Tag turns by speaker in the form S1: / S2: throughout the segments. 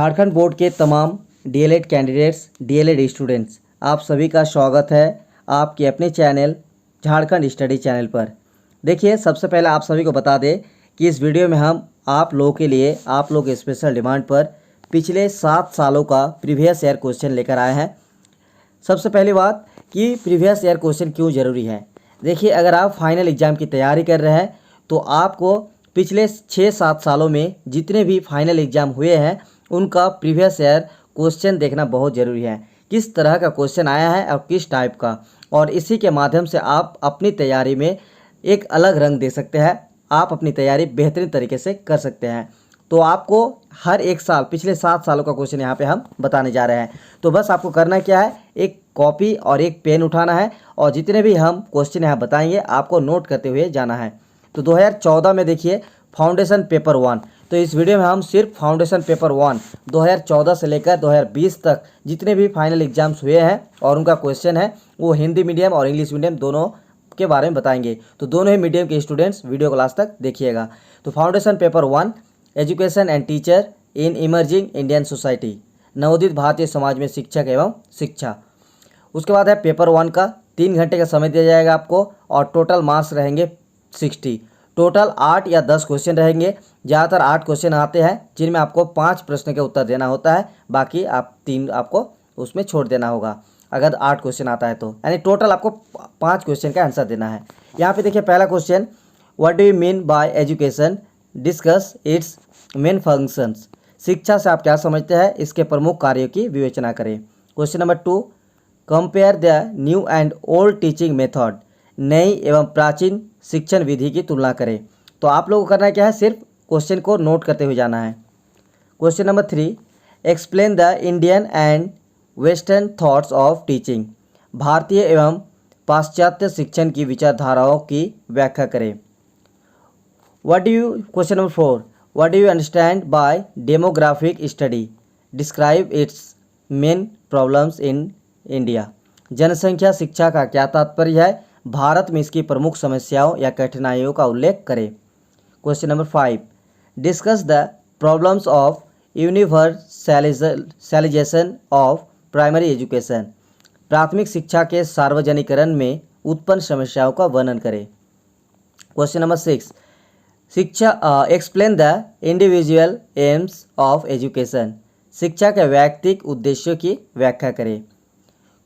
S1: Jharkhand board के तमाम DElEd candidates, DElEd students, आप सभी का स्वागत है आपके अपने चैनल झारखंड स्टडी चैनल पर। देखिए, सबसे पहले आप सभी को बता दें कि इस वीडियो में हम आप लोगों के लिए, आप लोग के स्पेशल डिमांड पर पिछले 7 सालों का प्रीवियस ईयर क्वेश्चन लेकर आए हैं। सबसे पहली बात कि प्रीवियस ईयर क्वेश्चन क्यों ज़रूरी है। देखिए, अगर आप फाइनल एग्ज़ाम की तैयारी कर रहे हैं तो आपको पिछले 6-7 सालों में जितने भी फाइनल एग्ज़ाम हुए हैं उनका प्रीवियस ईयर क्वेश्चन देखना बहुत ज़रूरी है। किस तरह का क्वेश्चन आया है और किस टाइप का, और इसी के माध्यम से आप अपनी तैयारी में एक अलग रंग दे सकते हैं, आप अपनी तैयारी बेहतरीन तरीके से कर सकते हैं। तो आपको हर एक साल, पिछले 7 सालों का क्वेश्चन यहाँ पे हम बताने जा रहे हैं। तो बस आपको करना क्या है, एक कॉपी और एक पेन उठाना है और जितने भी हम क्वेश्चन यहाँ बताएंगे आपको नोट करते हुए जाना है। तो 2014 में देखिए फाउंडेशन पेपर 1, तो इस वीडियो में हम सिर्फ फाउंडेशन पेपर 1 2014 से लेकर 2020 तक जितने भी फाइनल एग्जाम्स हुए हैं और उनका क्वेश्चन है वो हिंदी मीडियम और इंग्लिश मीडियम दोनों के बारे में बताएंगे। तो दोनों ही मीडियम के स्टूडेंट्स वीडियो को लास्ट तक देखिएगा। तो foundation paper 1, education and teacher in emerging Indian society, नवोदित भारतीय समाज में शिक्षक एवं शिक्षा। उसके बाद है पेपर 1 का 3 घंटे का समय दिया जाएगा आपको और टोटल मार्क्स रहेंगे 60। टोटल 8 या 10 क्वेश्चन रहेंगे। ज़्यादातर 8 क्वेश्चन आते हैं जिनमें आपको 5 प्रश्न के उत्तर देना होता है, बाकी 3 आपको उसमें छोड़ देना होगा अगर 8 क्वेश्चन आता है तो, यानी टोटल आपको 5 क्वेश्चन का आंसर देना है। यहाँ पे देखिए पहला question, what do you mean bye education, discuss it's main functions. शिक्षा से आप क्या समझते हैं, इसके प्रमुख कार्यों की विवेचना करें। Question number 2, compare the new and old teaching method, नई एवं प्राचीन शिक्षण विधि की तुलना करें। तो आप लोगों को करना क्या है, सिर्फ क्वेश्चन को नोट करते हुए जाना है। Question number 3, explain the Indian and western thoughts of teaching, भारतीय एवं पाश्चात्य शिक्षण की विचारधाराओं की व्याख्या करें। Question number 4, what do you understand by demographic study, describe it's main problems in India, जनसंख्या शिक्षा का क्या तात्पर्य है, भारत में इसकी प्रमुख समस्याओं या कठिनाइयों का उल्लेख करें। Question number 5, discuss the problems of universalization of primary education, प्राथमिक शिक्षा के सार्वजनिकरण में उत्पन्न समस्याओं का वर्णन करें। Question number 6, explain the individual aims of education, शिक्षा के व्यक्तिगत उद्देश्यों की व्याख्या करें।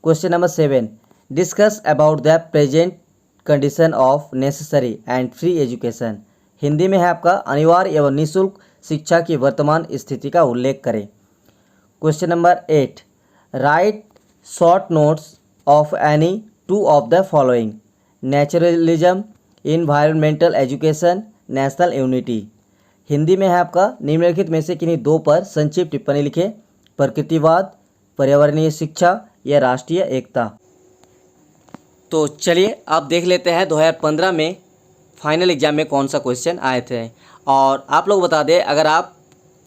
S1: Question number 7, discuss about the present condition of necessary and free education, Hindi में है आपका अनिवार्य एवं निःशुल्क शिक्षा की वर्तमान स्थिति का उल्लेख करें। Question number 8, write short notes of any 2 of the following, naturalism, environmental education, national unity, Hindi में है आपका निम्नलिखित में से किन्हीं 2 पर संक्षिप्त टिप्पणी लिखें, प्रकृतिवाद, पर्यावरणीय शिक्षा या राष्ट्रीय एकता। तो चलिए अब देख लेते हैं 2015 में फाइनल एग्ज़ाम में कौन सा क्वेश्चन आए थे। और आप लोग बता दें, अगर आप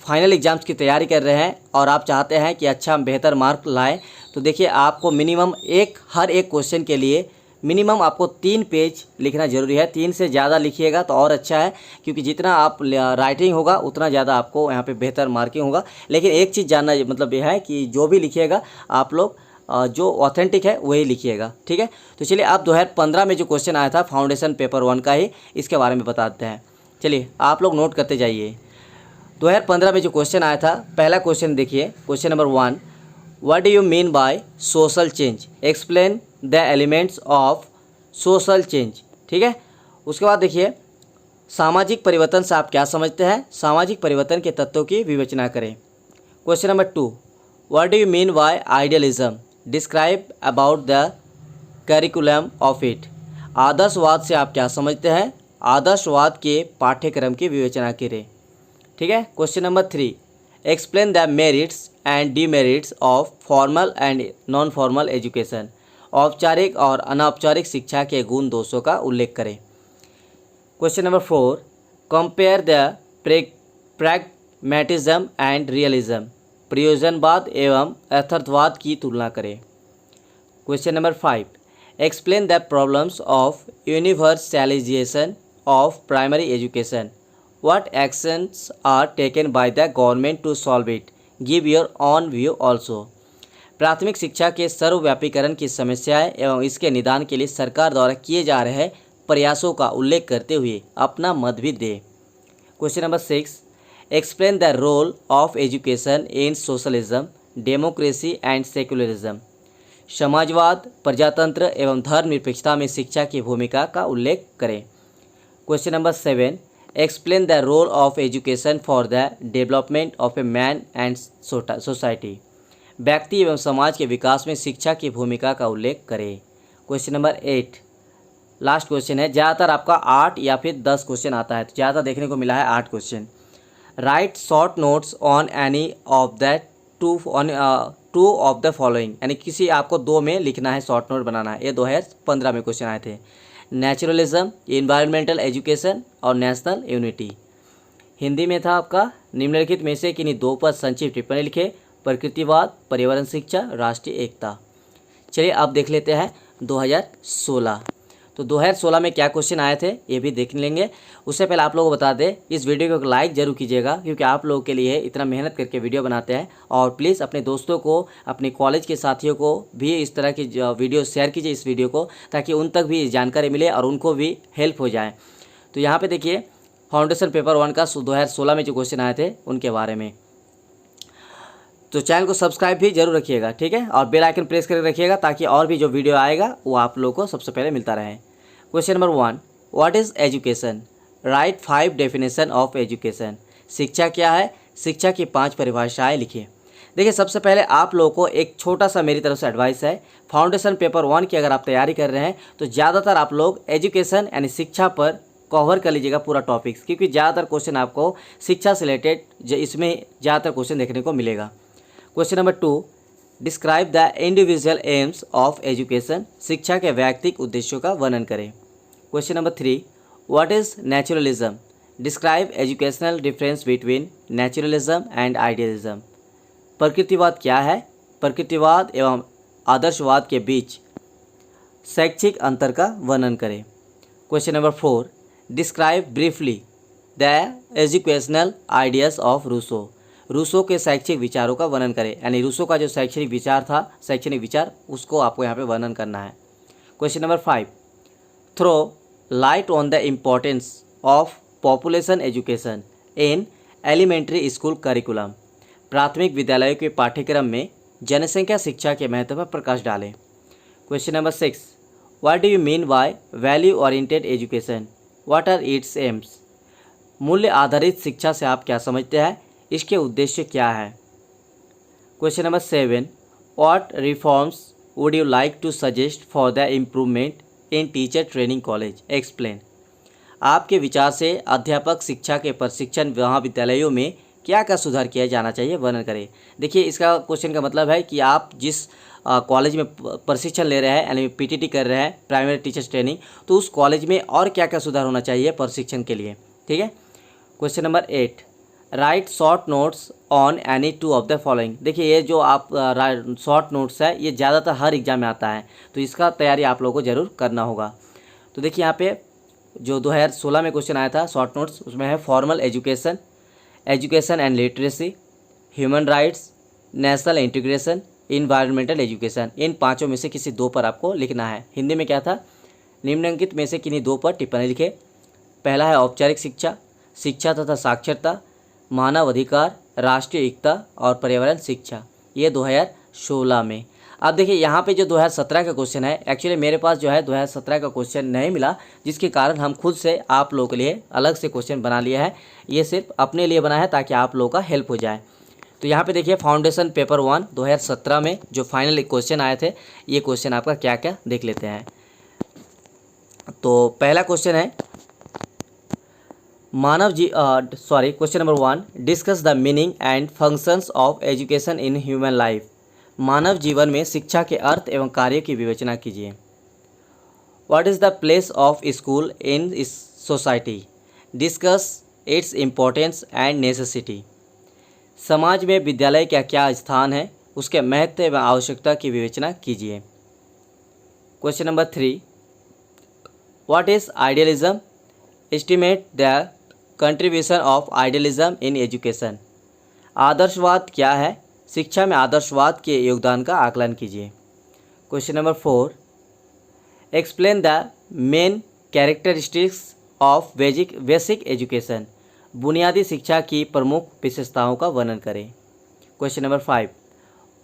S1: फाइनल एग्ज़ाम्स की तैयारी कर रहे हैं और आप चाहते हैं कि अच्छा बेहतर मार्क लाएं, तो देखिए आपको मिनिमम हर एक क्वेश्चन के लिए मिनिमम आपको 3 पेज लिखना ज़रूरी है। 3 से ज़्यादा लिखिएगा तो और अच्छा है, क्योंकि जितना आप राइटिंग होगा उतना ज़्यादा आपको यहाँ पे बेहतर मार्किंग होगा। लेकिन एक चीज़ जानना मतलब यह है कि जो भी लिखिएगा आप लोग जो ऑथेंटिक है वही लिखिएगा, ठीक है। तो चलिए आप 2015 में जो क्वेश्चन आया था फाउंडेशन पेपर 1 का ही, इसके बारे में बताते हैं। चलिए आप लोग नोट करते जाइए। 2015 में जो क्वेश्चन आया था, पहला क्वेश्चन देखिए, question number 1, what do you mean by social change, explain the elements of social change, ठीक है। उसके बाद देखिए सामाजिक परिवर्तन से आप क्या समझते हैं, सामाजिक परिवर्तन के तत्वों की विवेचना करें। Question number 2, what do you mean by idealism, describe about the curriculum of it, आदर्शवाद से आप क्या समझते हैं, आदर्शवाद के पाठ्यक्रम की विवेचना करें, ठीक है। Question number 3, explain the merits and demerits of formal and non formal education, औपचारिक और अनौपचारिक शिक्षा के गुण दोषों का उल्लेख करें। Question number 4, compare the pragmatism and realism, प्रयोजनवाद एवं यथार्थवाद की तुलना करें। Question number 5, explain the problems of universalization of primary education, what actions are taken by the government to solve it, give your own view also. प्राथमिक शिक्षा के सर्वव्यापीकरण की समस्याएं एवं इसके निदान के लिए सरकार द्वारा किए जा रहे प्रयासों का उल्लेख करते हुए अपना मत भी दे। Question number 6, explain the role of education in socialism, democracy and secularism. समाजवाद, प्रजातंत्र एवं धर्मनिरपेक्षता में शिक्षा की भूमिका का उल्लेख करें। Question number 7, explain the role of education for the development of a man and society. व्यक्ति एवं समाज के विकास में शिक्षा की भूमिका का उल्लेख करें। क्वेश्चन नंबर 8, लास्ट क्वेश्चन है। ज़्यादातर आपका 8 या फिर 10 क्वेश्चन आता है, तो ज़्यादा देखने को मिला है 8 question. Right short notes on any of the two of the following, यानी किसी आपको 2 में लिखना है, शॉर्ट नोट बनाना है। ये 2015 में क्वेश्चन आए थे। नेचुरलिज्म, इन्वायरमेंटल एजुकेशन और नेशनल यूनिटी। हिंदी में था आपका निम्नलिखित में से किन्हीं 2 पर संक्षिप्त टिप्पणी लिखे। प्रकृतिवाद, पर्यावरण शिक्षा, राष्ट्रीय एकता। चलिए अब देख लेते हैं 2016। तो 2016 में क्या क्वेश्चन आए थे ये भी देख लेंगे। उससे पहले आप लोगों को बता दें, इस वीडियो को लाइक जरूर कीजिएगा, क्योंकि आप लोगों के लिए इतना मेहनत करके वीडियो बनाते हैं। और प्लीज़ अपने दोस्तों को, अपने कॉलेज के साथियों को भी इस तरह की वीडियो शेयर कीजिए इस वीडियो को, ताकि उन तक भी जानकारी मिले और उनको भी हेल्प हो जाए। तो यहाँ पर देखिए फाउंडेशन पेपर 1 का 2016 में जो क्वेश्चन आए थे उनके बारे में। तो चैनल को सब्सक्राइब भी जरूर रखिएगा, ठीक है, और बेल आइकन प्रेस करके रखिएगा, ताकि और भी जो वीडियो आएगा वो आप लोगों को सबसे पहले मिलता रहे। Question number 1, what is education? Right 5 definition of education. शिक्षा क्या है? शिक्षा की 5 परिभाषाएं लिखिए। देखिए सबसे पहले आप लोगों को एक छोटा सा मेरी तरफ से एडवाइस है। फाउंडेशन पेपर 1 की अगर आप तैयारी कर रहे हैं तो ज़्यादातर आप लोग एजुकेशन यानी शिक्षा पर कवर कर लीजिएगा पूरा टॉपिक्स, क्योंकि ज़्यादातर क्वेश्चन आपको शिक्षा से रिलेटेड इसमें ज़्यादातर क्वेश्चन देखने को मिलेगा। Question number 2, describe the individual aims of education. शिक्षा के व्यक्तिगत उद्देश्यों का वर्णन करें। Question number 3, what is naturalism? Describe educational difference between naturalism and idealism. प्रकृतिवाद क्या है? प्रकृतिवाद एवं आदर्शवाद के बीच शैक्षिक अंतर का वर्णन करें। Question number 4, describe briefly the educational ideas of Rousseau. Rousseau के शैक्षिक विचारों का वर्णन करें, यानी रूसो का जो शैक्षणिक विचार था, शैक्षणिक विचार, उसको आपको यहाँ पे वर्णन करना है। Question number 5, throw light on the importance of population education in elementary school curriculum. प्राथमिक विद्यालयों के पाठ्यक्रम में जनसंख्या शिक्षा के महत्व पर प्रकाश डालें। Question number 6, what do you mean by value oriented education? What are its aims? मूल्य आधारित शिक्षा से आप क्या समझते हैं? इसके उद्देश्य क्या है? Question number 7, what reforms would you like to suggest for the improvement in teacher training college? Explain. आपके विचार से अध्यापक शिक्षा के प्रशिक्षण महाविद्यालयों में क्या क्या सुधार किया जाना चाहिए, वर्णन करें। देखिए इसका क्वेश्चन का मतलब है कि आप जिस कॉलेज में प्रशिक्षण ले रहे हैं, यानी पीटीटी कर रहे हैं, प्राइमरी टीचर्स ट्रेनिंग, तो उस कॉलेज में और क्या क्या सुधार होना चाहिए प्रशिक्षण के लिए, ठीक है। Question number 8, write short notes on any 2 of the following. देखिए ये जो आप शॉर्ट नोट्स है ये ज़्यादातर हर एग्जाम में आता है, तो इसका तैयारी आप लोगों को ज़रूर करना होगा। तो देखिए यहाँ पे जो 2016 में क्वेश्चन आया था शॉर्ट नोट्स, उसमें है formal education, education and literacy, human rights, national integration, environmental education. इन 5 में से किसी 2 पर आपको लिखना है। हिंदी में क्या था? निम्नलिखित में से किन्हीं 2 पर टिप्पणी लिखे। पहला है औपचारिक शिक्षा, शिक्षा तथा साक्षरता, मानव अधिकार, राष्ट्रीय एकता और पर्यावरण शिक्षा। ये 2016 में। अब देखिए यहाँ पे जो 2017 का क्वेश्चन है, एक्चुअली मेरे पास जो है 2017 का क्वेश्चन नहीं मिला, जिसके कारण हम खुद से आप लोगों के लिए अलग से क्वेश्चन बना लिया है। ये सिर्फ अपने लिए बना है ताकि आप लोगों का हेल्प हो जाए। तो यहाँ पे देखिए फाउंडेशन पेपर 1 2017 में जो फाइनल क्वेश्चन आए थे, ये क्वेश्चन आपका क्या क्या देख लेते हैं। तो पहला क्वेश्चन है question number 1, discuss the meaning and functions of education in human life. मानव जीवन में शिक्षा के अर्थ एवं कार्य की विवेचना कीजिए। What is the place of school in society? Discuss its importance and necessity. समाज में विद्यालय का क्या स्थान है, उसके महत्व एवं आवश्यकता की विवेचना कीजिए। Question number 3, what is idealism? Estimate the contribution of idealism in education. आदर्शवाद क्या है? शिक्षा में आदर्शवाद के योगदान का आकलन कीजिए। Question number 4, explain the main characteristics of basic education. बुनियादी शिक्षा की प्रमुख विशेषताओं का वर्णन करें। Question number 5,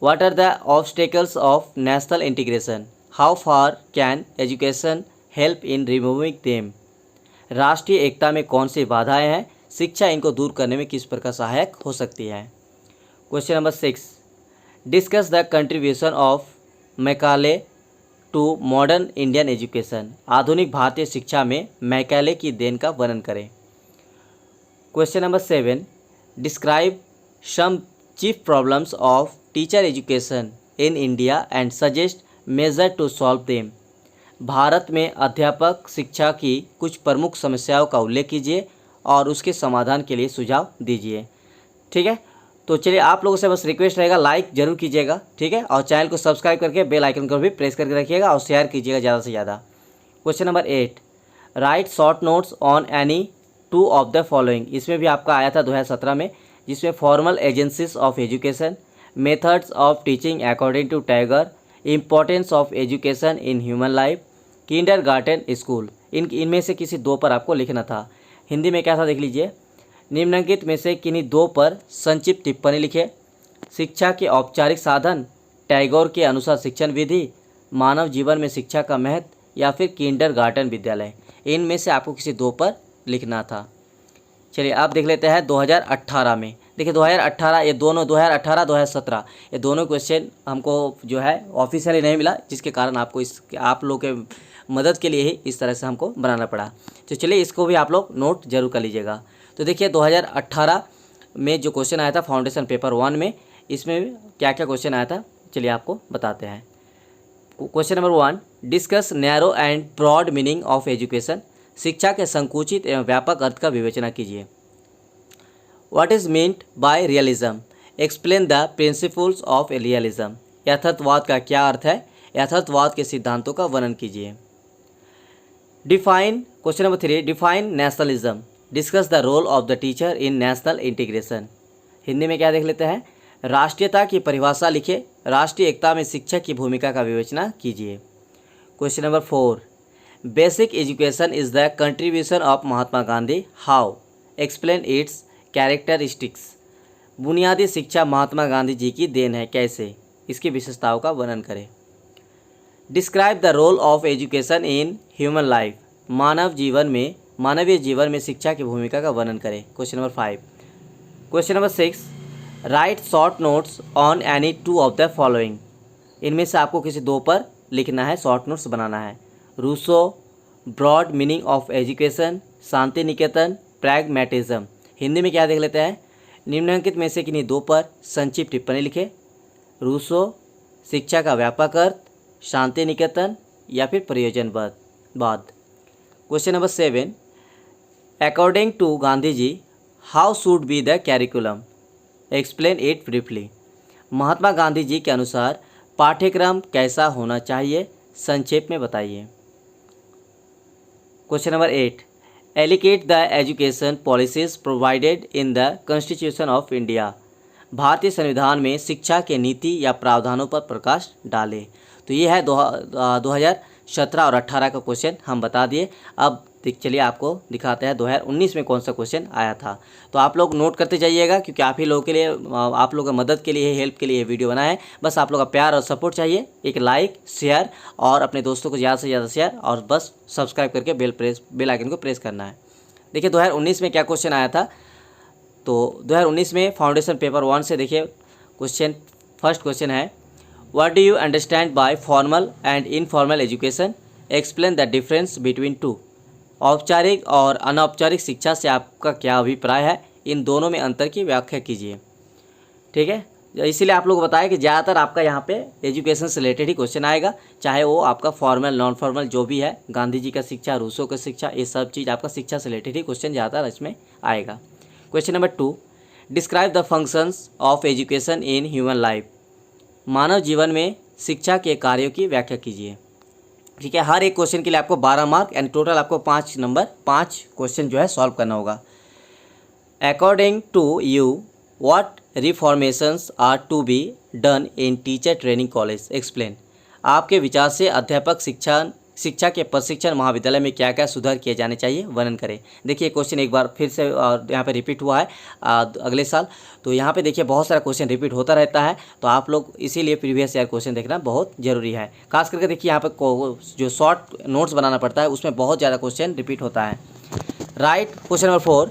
S1: what are the obstacles of national integration? How far can education help in removing them? राष्ट्रीय एकता में कौन सी बाधाएं हैं? शिक्षा इनको दूर करने में किस प्रकार सहायक हो सकती है? Question number 6, discuss the contribution of Macaulay to modern Indian education. आधुनिक भारतीय शिक्षा में मैकाले की देन का वर्णन करें। Question number 7, describe some chief problems of teacher education in India and suggest measure to solve them. भारत में अध्यापक शिक्षा की कुछ प्रमुख समस्याओं का उल्लेख कीजिए और उसके समाधान के लिए सुझाव दीजिए। ठीक है, तो चलिए आप लोगों से बस रिक्वेस्ट रहेगा, लाइक जरूर कीजिएगा, ठीक है, और चैनल को सब्सक्राइब करके बेल आइकन को भी प्रेस करके रखिएगा और शेयर कीजिएगा ज़्यादा से ज़्यादा। Question number 8, write short notes on any two of the following. इसमें भी आपका आया था 2017 में, जिसमें formal agencies of education, methods of teaching according to Tagore, importance of education in human life, kindergarten school. इनमें से किसी दो पर आपको लिखना था। हिंदी में क्या था देख लीजिए, निम्नलिखित में से किन्हीं दो पर संक्षिप्त टिप्पणी लिखे। शिक्षा के औपचारिक साधन, टैगोर के अनुसार शिक्षण विधि, मानव जीवन में शिक्षा का महत्व या फिर किंडरगार्टन विद्यालय। इनमें से आपको किसी दो पर लिखना था। चलिए आप देख लेते हैं 2018 में। देखिए 2018 ये दोनों 2018-2017 ये दोनों क्वेश्चन हमको जो है ऑफिशियली नहीं मिला, जिसके कारण आपको आप लोग के मदद के लिए ही इस तरह से हमको बनाना पड़ा। तो चलिए इसको भी आप लोग नोट जरूर कर लीजिएगा। तो देखिए 2018 में जो क्वेश्चन आया था फाउंडेशन पेपर 1 में, इसमें क्या क्या क्वेश्चन आया था चलिए आपको बताते हैं। Question number 1, discuss narrow and broad meaning of education. शिक्षा के संकुचित एवं व्यापक अर्थ का विवेचना कीजिए। What is meant by realism? Explain the principles of realism. यथार्थवाद का क्या अर्थ है? यथार्थवाद के सिद्धांतों का वर्णन कीजिए। Define question number 3, define nationalism. Discuss the role of the teacher in national integration. Hindi में क्या देख लेते हैं, राष्ट्रीयता की परिभाषा लिखिए। राष्ट्रीय एकता में शिक्षक की भूमिका का विवेचना कीजिए। Question number 4, basic education is the contribution of Mahatma Gandhi. How? Explain it's characteristics. बुनियादी शिक्षा महात्मा गांधी जी की देन है, कैसे? इसकी विशेषताओं का वर्णन करें। Describe the role of education in human life. मानवीय जीवन में शिक्षा की भूमिका का वर्णन करें। Question number 5। Question number 6, write short notes on any two of the following. इनमें से आपको किसी दो पर लिखना है, शॉर्ट नोट्स बनाना है। Rousseau, broad meaning of education, Shanti Niketan, pragmatism. Hindi में क्या देख लेते हैं, निम्नलिखित में से किन्हीं दो पर संक्षिप्त टिप्पणी लिखे। रूसो, शिक्षा का व्यापक अर्थ, शांति निकेतन या फिर प्रयोजनवाद। Question number 7, according to Gandhi ji how should be the curriculum? Explain it briefly. Mahatma Gandhi ji के अनुसार पाठ्यक्रम कैसा होना चाहिए, संक्षेप में बताइए। Question number 8, elucidate the education policies provided in the constitution of India. भारतीय संविधान में शिक्षा के नीति या प्रावधानों पर प्रकाश डालें। तो ये है 2017 और 18 का क्वेश्चन हम बता दिए। अब चलिए आपको दिखाते हैं 2019 में कौन सा क्वेश्चन आया था। तो आप लोग नोट करते जाइएगा, क्योंकि आप ही लोगों के लिए, आप लोगों की मदद के लिए, हेल्प के लिए वीडियो बनाए हैं। बस आप लोग का प्यार और सपोर्ट चाहिए। एक लाइक, शेयर और अपने दोस्तों को ज़्यादा से ज़्यादा शेयर, और बस सब्सक्राइब करके बेल आइकन को प्रेस करना है। देखिए 2019 में क्या क्वेश्चन आया था। तो 2019 में फाउंडेशन पेपर 1 से देखिए क्वेश्चन, फर्स्ट क्वेश्चन है, what do you understand by formal and informal education? Explain the difference between two. औपचारिक और अनौपचारिक शिक्षा से आपका क्या अभिप्राय है? इन दोनों में अंतर की व्याख्या कीजिए। ठीक है, इसीलिए आप लोग बताएं कि ज़्यादातर आपका यहाँ पे एजुकेशन से रिलेटेड ही क्वेश्चन आएगा, चाहे वो आपका फॉर्मल नॉन फॉर्मल जो भी है, गांधी जी का शिक्षा, रूसो का शिक्षा, ये सब चीज़ आपका शिक्षा से रिलेटेड ही क्वेश्चन ज़्यादातर इसमें आएगा। Question number 2, describe the functions of education in human life. मानव जीवन में शिक्षा के कार्यों की व्याख्या कीजिए। ठीक है, हर एक क्वेश्चन के लिए आपको 12 मार्क एंड टोटल आपको 5 क्वेश्चन जो है सॉल्व करना होगा। According to you what reformations are to be done in teacher training college, explain. आपके विचार से अध्यापक शिक्षा के प्रशिक्षण महाविद्यालय में क्या क्या सुधार किए जाने चाहिए, वर्णन करें। देखिए क्वेश्चन एक बार फिर से यहाँ पे रिपीट हुआ है अगले साल। तो यहाँ पे देखिए बहुत सारा क्वेश्चन रिपीट होता रहता है, तो आप लोग इसीलिए प्रीवियस ईयर क्वेश्चन देखना बहुत जरूरी है। खास करके देखिए यहाँ पे जो शॉर्ट नोट्स बनाना पड़ता है उसमें बहुत ज़्यादा क्वेश्चन रिपीट होता है। Right question number 4,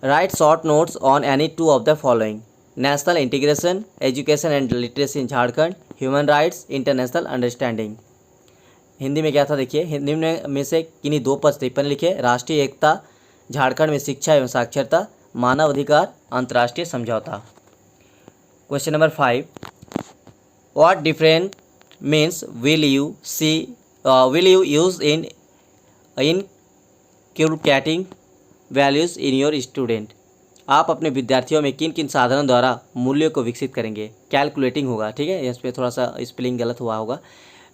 S1: right short notes on any two of the following, national integration, education and literacy in Jharkhand, human rights, international understanding. Hindi में क्या था देखिए, हिंदी में से किन्हीं दो पद टिप्पणी लिखे। राष्ट्रीय एकता, झारखंड में शिक्षा एवं साक्षरता, मानव अधिकार, अंतर्राष्ट्रीय समझौता। Question number 5, what different means will you use in inculcating values in your student. आप अपने विद्यार्थियों में किन किन साधनों द्वारा मूल्यों को विकसित करेंगे। कैलकुलेटिंग होगा, ठीक है, इस पर थोड़ा सा स्पेलिंग गलत हुआ होगा।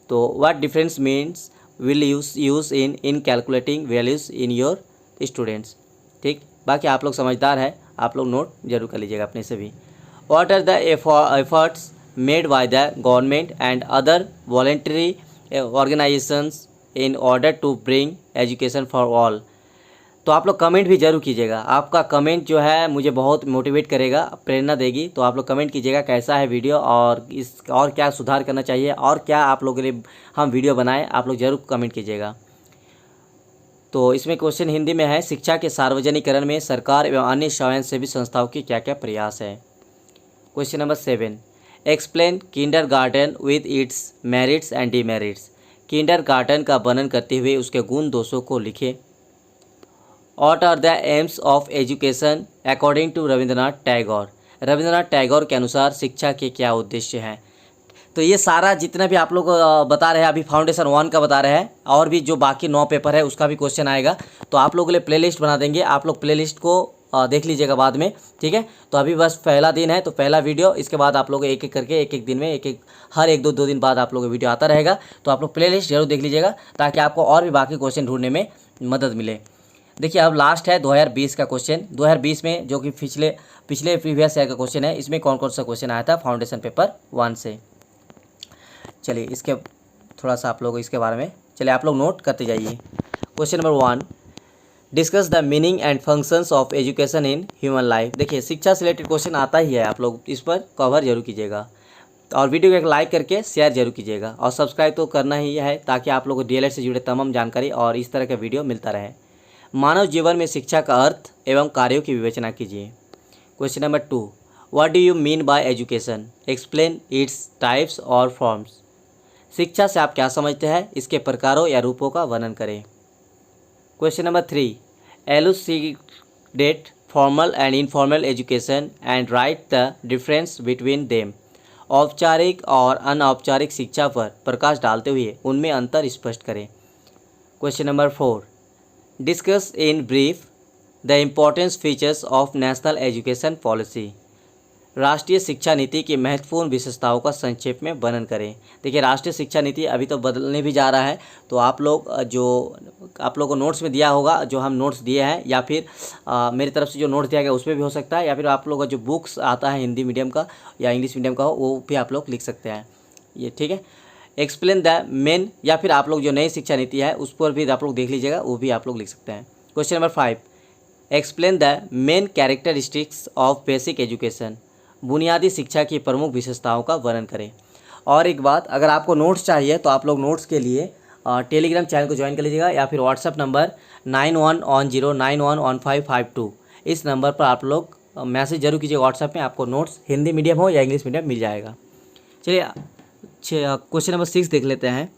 S1: तो what difference means will use in calculating values in your students, ठीक। बाकी आप लोग समझदार है, आप लोग नोट जरूर कर लीजिएगा अपने से भी। What are the efforts made by the government and other voluntary organisations in order to bring education for all. तो आप लोग कमेंट भी जरूर कीजिएगा, आपका कमेंट जो है मुझे बहुत मोटिवेट करेगा, प्रेरणा देगी। तो आप लोग कमेंट कीजिएगा कैसा है वीडियो और और क्या सुधार करना चाहिए और क्या आप लोगों के लिए हम वीडियो बनाएं, आप लोग जरूर कमेंट कीजिएगा। तो इसमें क्वेश्चन हिंदी में है, शिक्षा के सार्वजनिकरण में सरकार एवं अन्य स्वयंसेवी संस्थाओं की क्या क्या प्रयास है। Question number 7, explain kindergarten with its merits and demerits. Kindergarten का वर्णन करते हुए उसके गुण दोषों को लिखे। What are the aims of education according to Rabindranath Tagore. Rabindranath Tagore के अनुसार शिक्षा के क्या उद्देश्य हैं। तो ये सारा जितना भी आप लोग बता रहे हैं, अभी फाउंडेशन 1 का बता रहे हैं, और भी जो बाकी 9 पेपर है उसका भी क्वेश्चन आएगा। तो आप लोगों के लिए प्लेलिस्ट बना देंगे, आप लोग प्लेलिस्ट को देख लीजिएगा बाद में, ठीक है। तो अभी बस पहला दिन है तो पहला वीडियो, इसके बाद आप लोग एक एक करके एक दिन में हर एक दो दिन बाद आप लोगों को वीडियो आता रहेगा। तो आप लोग प्लेलिस्ट जरूर देख लीजिएगा ताकि आपको और भी बाकी क्वेश्चन ढूंढने में मदद मिले। देखिए अब लास्ट है 2020 का क्वेश्चन। 2020 में जो कि पिछले प्रीवियस ईयर का क्वेश्चन है, इसमें कौन कौन सा क्वेश्चन आया था फाउंडेशन पेपर 1 से। चलिए इसके थोड़ा सा आप लोग इसके बारे में चलिए आप लोग नोट करते जाइए। Question number 1, discuss the meaning and functions of education in human life. देखिए शिक्षा से रिलेटेड क्वेश्चन आता ही है, आप लोग इस पर कवर जरूर कीजिएगा और वीडियो को एक लाइक करके शेयर जरूर कीजिएगा और सब्सक्राइब तो करना ही है ताकि आप लोग को DLED से जुड़े तमाम जानकारी और इस तरह का वीडियो मिलता रहे। मानव जीवन में शिक्षा का अर्थ एवं कार्यों की विवेचना कीजिए। Question number 2, what do you mean bye education, explain its types और फॉर्म्स। शिक्षा से आप क्या समझते हैं, इसके प्रकारों या रूपों का वर्णन करें। Question number 3, elucidate formal and informal education and right the difference between them. औपचारिक और अनौपचारिक शिक्षा पर प्रकाश डालते हुए उनमें अंतर स्पष्ट करें। Question number 4, discuss in brief the importance features of national education policy. राष्ट्रीय शिक्षा नीति की महत्वपूर्ण विशेषताओं का संक्षेप में वर्णन करें। देखिए राष्ट्रीय शिक्षा नीति अभी तो बदलने भी जा रहा है, तो आप लोग को नोट्स में दिया होगा, जो हम नोट्स दिए हैं, या फिर मेरी तरफ से जो नोट्स दिया गया उसमें भी हो सकता है, या फिर आप लोगों का जो बुक्स आता है हिंदी मीडियम का या इंग्लिश मीडियम का हो वो भी आप लोग लिख सकते हैं, ये ठीक है। एक्सप्लेन द मेन, या फिर आप लोग जो नई शिक्षा नीति है उस पर भी आप लोग देख लीजिएगा, वो भी आप लोग लिख सकते हैं। Question number 5, explain the main characteristics of basic education. बुनियादी शिक्षा की प्रमुख विशेषताओं का वर्णन करें। और एक बात, अगर आपको नोट्स चाहिए तो आप लोग नोट्स के लिए टेलीग्राम चैनल को ज्वाइन कर लीजिएगा, या फिर व्हाट्सएप नंबर 9110911552 इस नंबर पर आप लोग मैसेज जरूर कीजिए व्हाट्सएप में, आपको नोट्स हिंदी मीडियम हो या इंग्लिश मीडियम मिल जाएगा। चलिए क्वेश्चन नंबर 6 देख लेते हैं।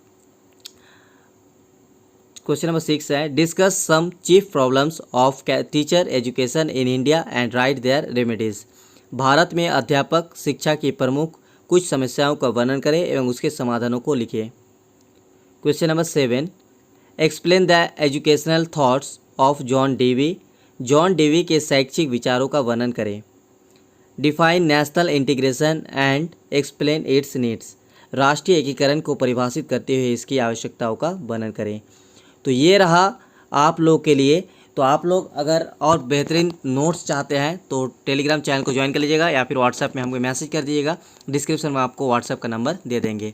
S1: क्वेश्चन नंबर 6 है, discuss some chief problems of teacher education in India and write their remedies. भारत में अध्यापक शिक्षा की प्रमुख कुछ समस्याओं का वर्णन करें एवं उसके समाधानों को लिखिए। Question number 7, explain the educational thoughts of John Dewey. John Dewey के शैक्षिक विचारों का वर्णन करें। Define national integration and explain it's needs. राष्ट्रीय एकीकरण को परिभाषित करते हुए इसकी आवश्यकताओं का वर्णन करें। तो ये रहा आप लोग के लिए तो आप लोग अगर और बेहतरीन नोट्स चाहते हैं तो टेलीग्राम चैनल को ज्वाइन कर लीजिएगा या फिर व्हाट्सएप में हमको मैसेज कर दीजिएगा। डिस्क्रिप्शन में आपको व्हाट्सएप का नंबर दे देंगे।